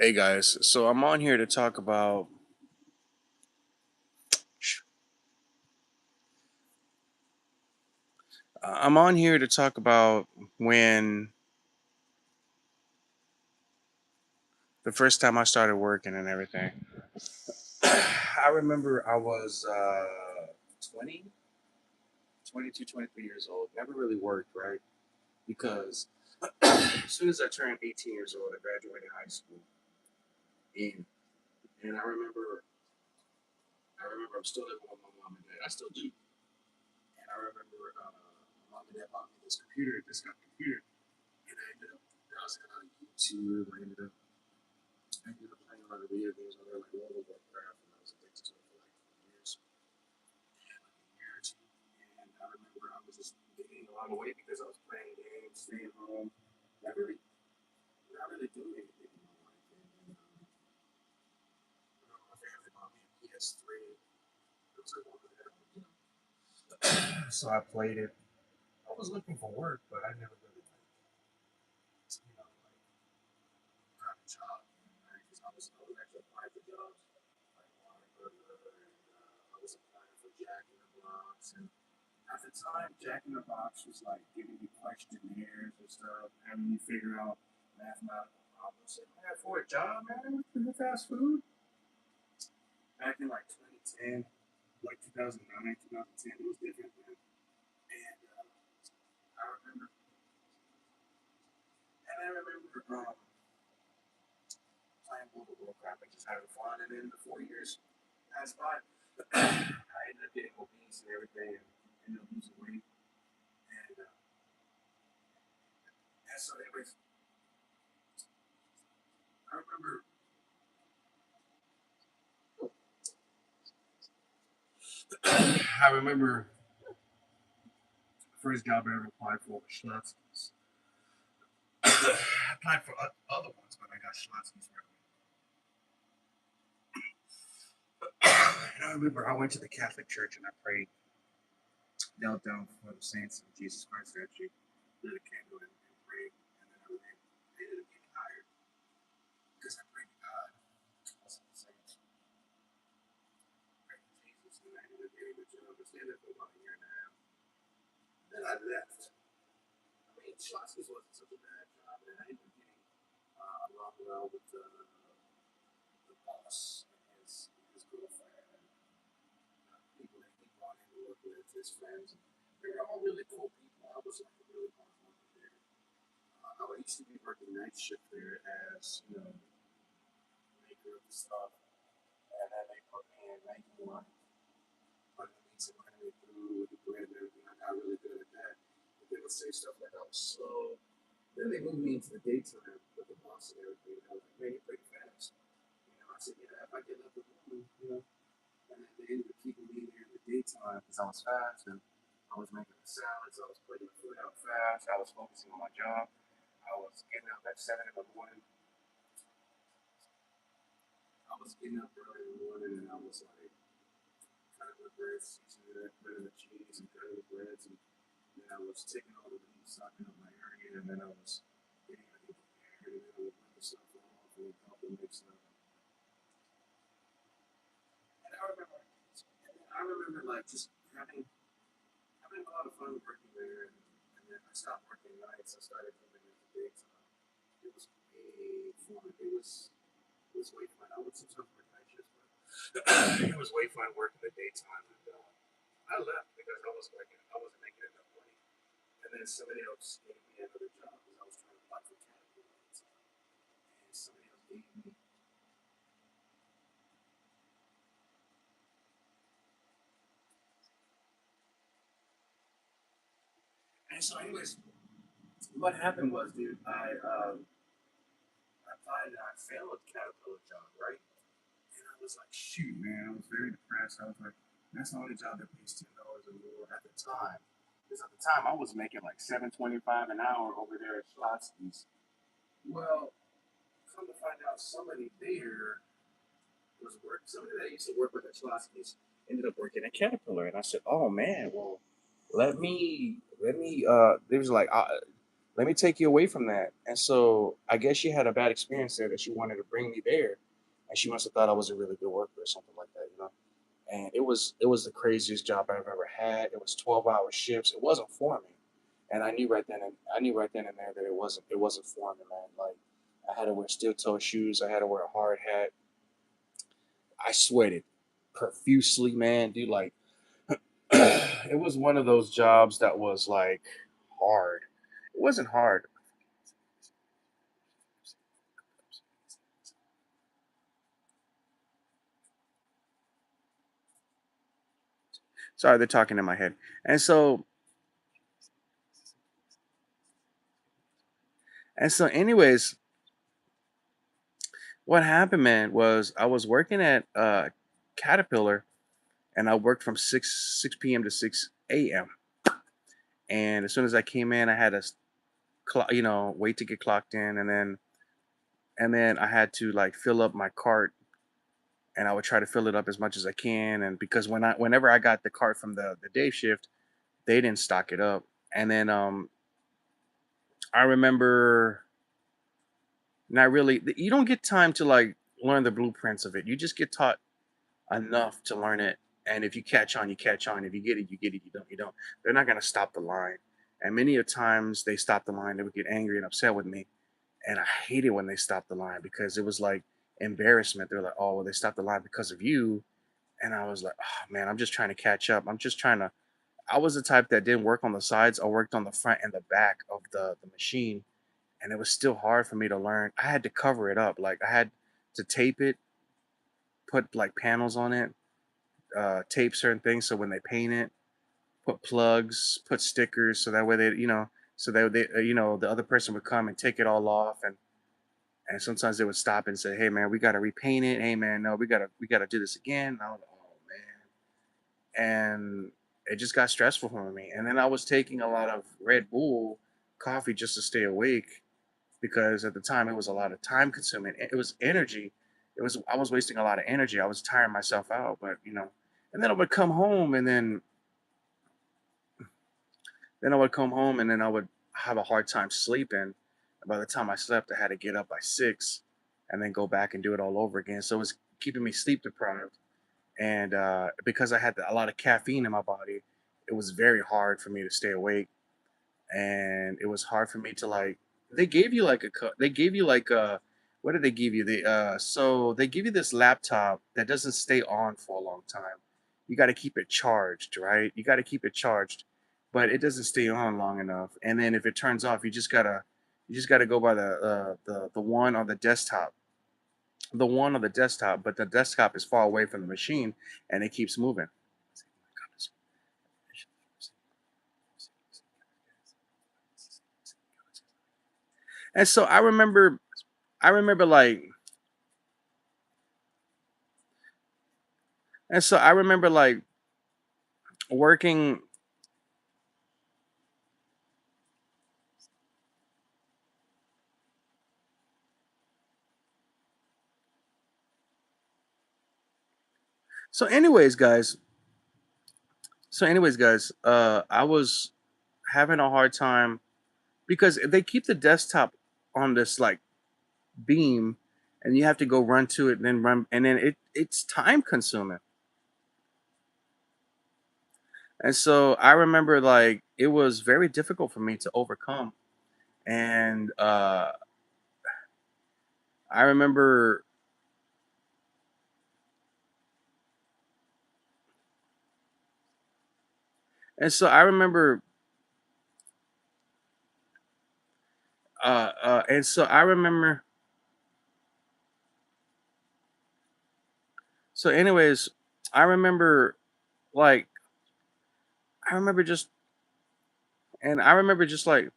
Hey guys, so I'm on here to talk about I'm on here to talk about when the first time I started working and everything. I remember I was 20, 22, 23 years old. Never really worked, right? Because as soon as I turned 18 years old, I graduated high school. And, and I remember I'm still living with my mom and dad. I still do. And I remember my mom and dad bought me this computer, this kind of computer. And I ended up browsing on YouTube. I ended up playing a lot of video games on there, like World of Warcraft, and I was addicted to it for like years, like a year or two. And I remember I was just gaining a lot of weight because I was playing games, staying home, not really, not really doing anything in my life. And my family bought me a PS3. It was like one of them. So I played it. I was looking for work, but I never really, like got a job. Because I was actually applying for jobs. Like Whataburger, and I was applying for Jack in the Box. And at the time, Jack in the Box was like giving you questionnaires and stuff, having you figure out mathematical problems. And man, for a job, man, in the fast food, back in like 2010, like 2009, 2010, it was different, man. And I remember, I remember playing World of Warcraft and just having fun. And then the 4 years passed by. I ended up getting obese and everything, and ended up losing weight. And so, anyways, I remember, I remember the first job I ever applied for was Schlotzsky's. I applied for other ones, but I got Schlotzsky's recommended. And I remember I went to the Catholic Church and I prayed, knelt down for the saints of Jesus Christ statue, lit a candle and prayed, and then I ended up getting hired because I prayed to God. I was the saints, prayed to Jesus, and I ended up getting the job. I stayed there for about a year and a half. Then I left. I mean, Schlotzsky's wasn't such a bad job, and I ended up getting along well with the boss and his girlfriend and people that he brought in to work with, his friends. They were all really cool people. I was like a really hard worker there. I used to be working night shift there as, maker of the stuff. And then they put me in making like underneath and running it through with the bread and everything. I got really good at that. But they would say stuff like I was slow. Then they moved me into the daytime with the boss and everything. I was like, man, you're pretty fast. I said, yeah, if I get up in the morning. And then they ended up keeping me there in the daytime because I was fast and I was making the salads. I was putting the food out fast. I was focusing on my job. I was getting up at 7 in the morning. I was getting up early in the morning and I was like cutting the bread, seasoning it, putting the cheese and cutting the breads. And then I was taking all the meat, stocking up my area, and then I was getting everything prepared. And then I would put the stuff off and help them mix it up. And I remember like just having a lot of fun working there, and then I stopped working nights. I started moving into daytime. It was way fun. It was way fun. I would sometimes work night shifts, but it was way fun working the daytime. And I left because I wasn't making enough money. And then somebody else gave me another job because I was trying to apply for Caterpillar at the time. And somebody else gave me. And so, anyways, what happened was, dude, I applied and I failed at the Caterpillar job, right? And I was like, shoot, man. I was very depressed. I was like, that's the only job that pays $10 or more at the time. Because at the time I was making like $7.25 an hour over there at Schlotzsky's. Well, come to find out, somebody that used to work with at Schlotzsky's ended up working at Caterpillar, and I said, oh man, well, let me. They was like, let me take you away from that. And so I guess she had a bad experience there that she wanted to bring me there, and she must have thought I was a really good worker or something like that, you know. And it was the craziest job I've ever had. It was 12-hour shifts. It wasn't for me, and I knew right then and there that it wasn't for me, man. Like I had to wear steel toe shoes. I had to wear a hard hat. I sweated profusely, man, dude. Like it was one of those jobs that was like hard. It wasn't hard. Sorry, they're talking in my head. And so anyways, what happened, man, was I was working at Caterpillar, and I worked from six p.m. to 6 a.m. And as soon as I came in, I had to wait to get clocked in, and then I had to like fill up my cart, and I would try to fill it up as much as I can. And because whenever I got the cart from the day shift, they didn't stock it up. And then I remember not really. You don't get time to like learn the blueprints of it. You just get taught enough to learn it. And if you catch on, you catch on. If you get it, you get it. You don't, you don't. They're not gonna stop the line. And many of times they stop the line, they would get angry and upset with me. And I hated when they stopped the line because it was like embarrassment. They're like, "Oh, well, they stopped the line because of you." And I was like, "Oh man, I'm just trying to catch up. I'm just trying to." I was the type that didn't work on the sides. I worked on the front and the back of the machine, and it was still hard for me to learn. I had to cover it up. Like I had to tape it, put like panels on it, tape certain things so when they paint it, put plugs, put stickers, so that way so that the other person would come and take it all off, and sometimes they would stop and say, "Hey man, we got to repaint it. Hey man, no, we gotta do this again." And I was like, "Oh man," and it just got stressful for me. And then I was taking a lot of Red Bull coffee just to stay awake because at the time it was a lot of time consuming. It was energy. I was wasting a lot of energy. I was tiring myself out, but and then I would come home and then I would come home and then I would have a hard time sleeping. By the time I slept, I had to get up by 6 and then go back and do it all over again. So it was keeping me sleep deprived. And because I had a lot of caffeine in my body, it was very hard for me to stay awake. And it was hard for me to like. They gave you like they gave you like a, what did they give you? So they give you this laptop that doesn't stay on for a long time. You got to keep it charged, right? You got to keep it charged, but it doesn't stay on long enough. And then if it turns off, you just gotta go by the one on the desktop, but the desktop is far away from the machine, and it keeps moving. And so I remember like, and so I remember like working. So, anyways, guys. I was having a hard time because they keep the desktop on this like beam, and you have to go run to it and then run, and then it's time consuming. And so I remember like it was very difficult for me to overcome. And I remember, and so I remember, and so I remember. So, anyways, I remember like I remember just and I remember just like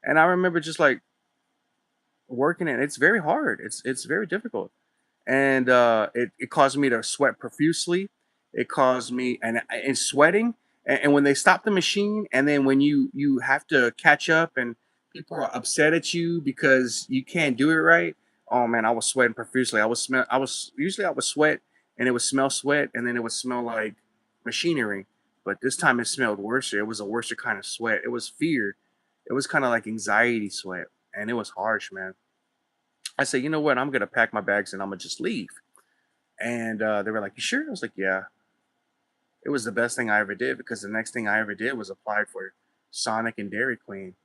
and I remember just like working it. It's very hard. It's very difficult, and it caused me to sweat profusely. It caused me and sweating, and when they stop the machine, and then when you have to catch up, and people are upset at you because you can't do it right. Oh man, I was sweating profusely. I was sweat, and it would smell sweat, and then it would smell like machinery. but this time it smelled worse. It was a worse kind of sweat. It was fear. It was kind of like anxiety sweat, and it was harsh, man. I said, you know what? I'm gonna pack my bags and I'm gonna just leave. And they were like, "You sure?" I was like, "Yeah." It was the best thing I ever did because the next thing I ever did was apply for Sonic and Dairy Queen,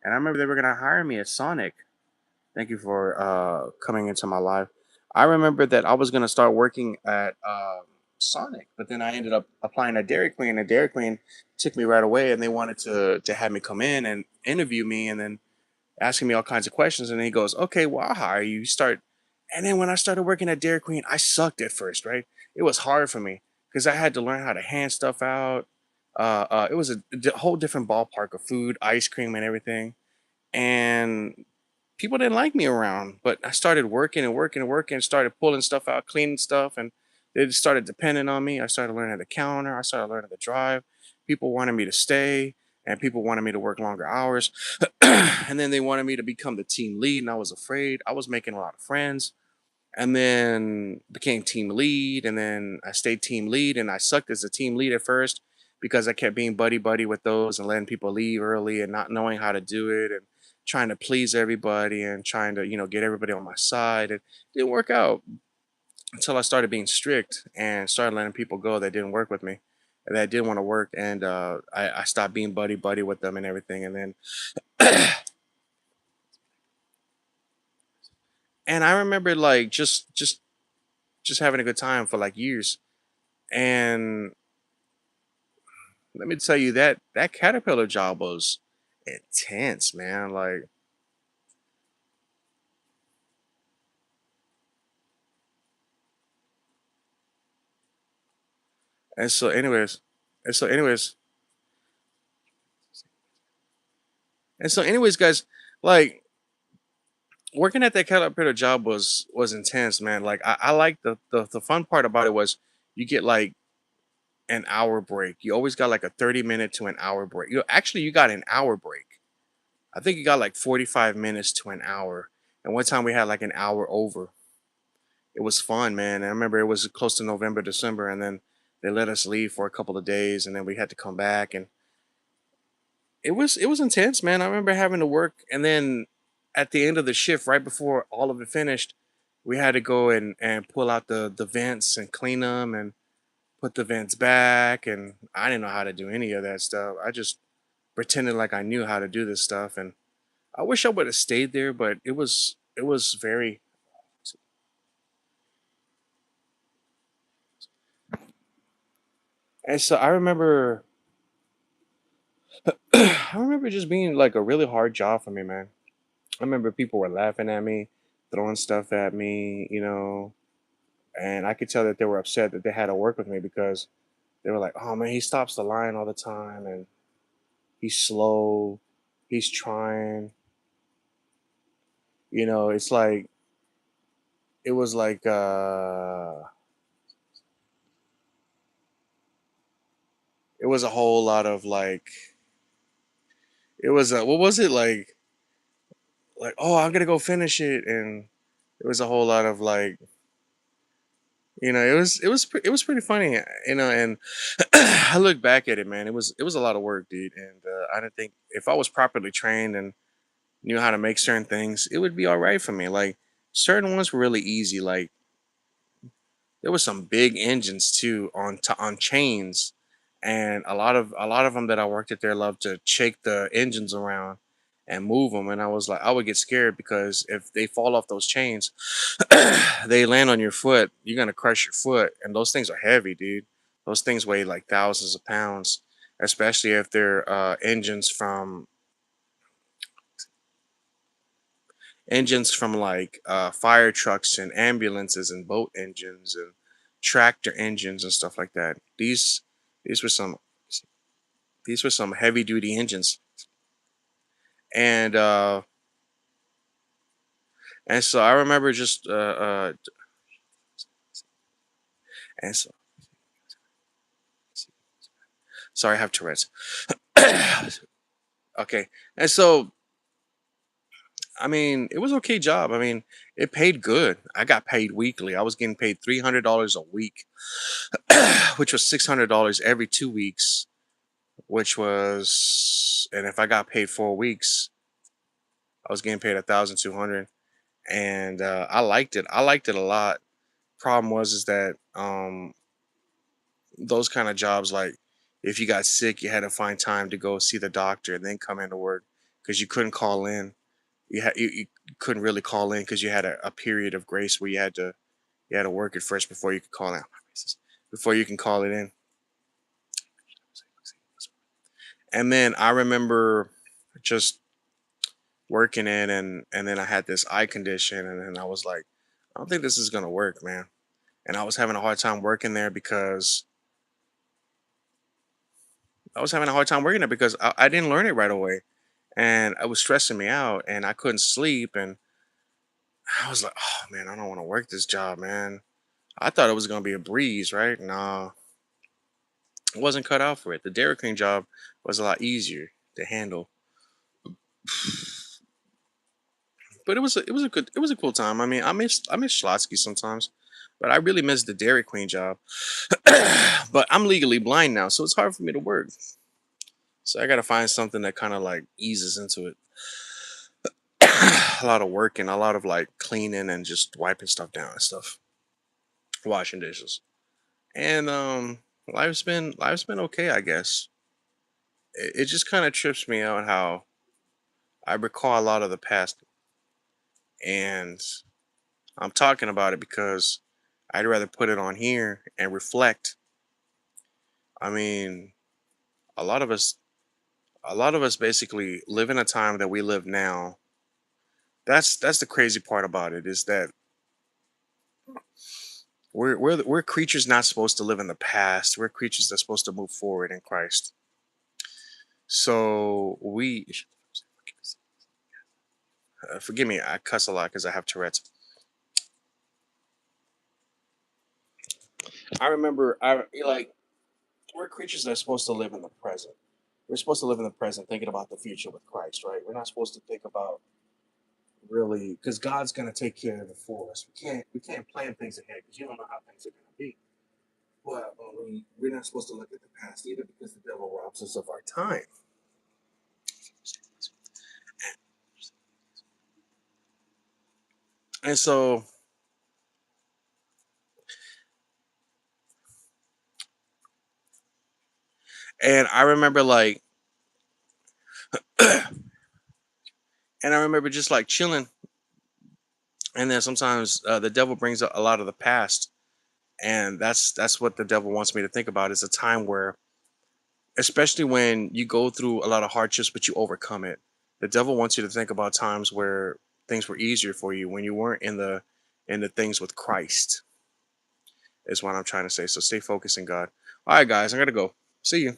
and I remember they were gonna hire me at Sonic. Thank you for coming into my life. I remember that I was gonna start working at Sonic, but then I ended up applying at Dairy Queen, and Dairy Queen took me right away, and they wanted to have me come in and interview me, and then asking me all kinds of questions. And then he goes, "Okay, well, I'll hire you." You start, and then when I started working at Dairy Queen, I sucked at first, right? It was hard for me because I had to learn how to hand stuff out. It was a whole different ballpark of food, ice cream, and everything, and people didn't like me around. But I started working and working and working, and started pulling stuff out, cleaning stuff, and they just started depending on me. I started learning how to counter. I started learning how to drive. People wanted me to stay, and people wanted me to work longer hours. And then they wanted me to become the team lead, and I was afraid. I was making a lot of friends, and then became team lead, and then I stayed team lead, and I sucked as a team lead at first because I kept being buddy buddy with those and letting people leave early and not knowing how to do it and trying to please everybody and trying to get everybody on my side. It didn't work out until I started being strict and started letting people go that didn't work with me and that didn't want to work, and I stopped being buddy buddy with them and everything, and then and I remember like just having a good time for like years. And let me tell you that that Caterpillar job was intense, man. Like, and so, anyways, and so, anyways, guys, like working at that Caterpillar job was intense, man. Like, I like the fun part about it was you get like an hour break. You always got like a 30-minute to an hour break. Actually, you got an hour break. I think you got like 45 minutes to an hour. And one time we had like an hour over. It was fun, man. I remember it was close to November, December, and then they let us leave for a couple of days, and then we had to come back, and it was intense, man. I remember having to work, and then at the end of the shift, right before all of it finished, we had to go and pull out the vents and clean them and put the vents back, and I didn't know how to do any of that stuff. I just pretended like I knew how to do this stuff, and I wish I would have stayed there, but it was very. And so I remember just being like a really hard job for me, man. I remember people were laughing at me, throwing stuff at me, and I could tell that they were upset that they had to work with me because they were like, "Oh man, he stops the line all the time, and he's slow, he's trying." It's like it was like it was a whole lot of like it was what was it like, "Oh, I'm gonna go finish it," and it was a whole lot of like. It was pretty funny, and I look back at it, man. It was a lot of work, dude, and I didn't think if I was properly trained and knew how to make certain things, it would be all right for me. Like certain ones were really easy. Like there was some big engines too on chains, and a lot of them that I worked at there loved to shake the engines around and move them, and I would get scared because if they fall off those chains, they land on your foot, you're gonna crush your foot, and those things are heavy, dude. Those things weigh like thousands of pounds, especially if they're engines from like fire trucks and ambulances and boat engines and tractor engines and stuff like that. These were some heavy duty engines, and so I remember just and so sorry, I have Tourette's. Okay, and so I mean, it was okay job. I mean, it paid good. I got paid weekly. I was getting paid $300 a week, which was $600 every 2 weeks. which was, and if I got paid 4 weeks, I was getting paid 1,200, and I liked it. I liked it a lot. Problem was is that those kind of jobs, like if you got sick, you had to find time to go see the doctor and then come into work because you couldn't call in. You couldn't really call in because you had a period of grace where you had to work it first before you could call in. Before you can call it in. And then I remember just working in, and then I had this eye condition, and then I was like, I don't think this is gonna work, man. And I was having a hard time working there because I didn't learn it right away, and it was stressing me out, and I couldn't sleep, and I was like, oh man, I don't want to work this job, man. I thought it was gonna be a breeze, right? Nah, it wasn't cut out for it. The Dairy Queen job was a lot easier to handle, but it was a cool time. I mean, I miss Schlotsky sometimes, but I really miss the Dairy Queen job. But I'm legally blind now, so it's hard for me to work. So I gotta find something that kind of like eases into it. A lot of work and a lot of like cleaning and just wiping stuff down and stuff, washing dishes, and life's been okay, I guess. It just kind of trips me out how I recall a lot of the past, and I'm talking about it because I'd rather put it on here and reflect. I mean, a lot of us, a lot of us basically live in a time that we live now. That's the crazy part about it is that we're creatures not supposed to live in the past. We're creatures that's supposed to move forward in Christ. So forgive me, I cuss a lot because I have Tourette's. I remember, I like we're creatures that are supposed to live in the present. We're supposed to live in the present, thinking about the future with Christ, right? We're not supposed to think about really because God's gonna take care of it for us. We can't plan things ahead because you don't know how things are gonna be. But we're not supposed to look at the past either because the devil robs us of our time. And so, and I remember like, and I remember just like chilling, and then sometimes the devil brings a lot of the past, and that's what the devil wants me to think about is a time where, especially when you go through a lot of hardships but you overcome it, the devil wants you to think about times where things were easier for you when you weren't in the things with Christ is what I'm trying to say. So stay focused in God. All right, guys, I gotta go. See you.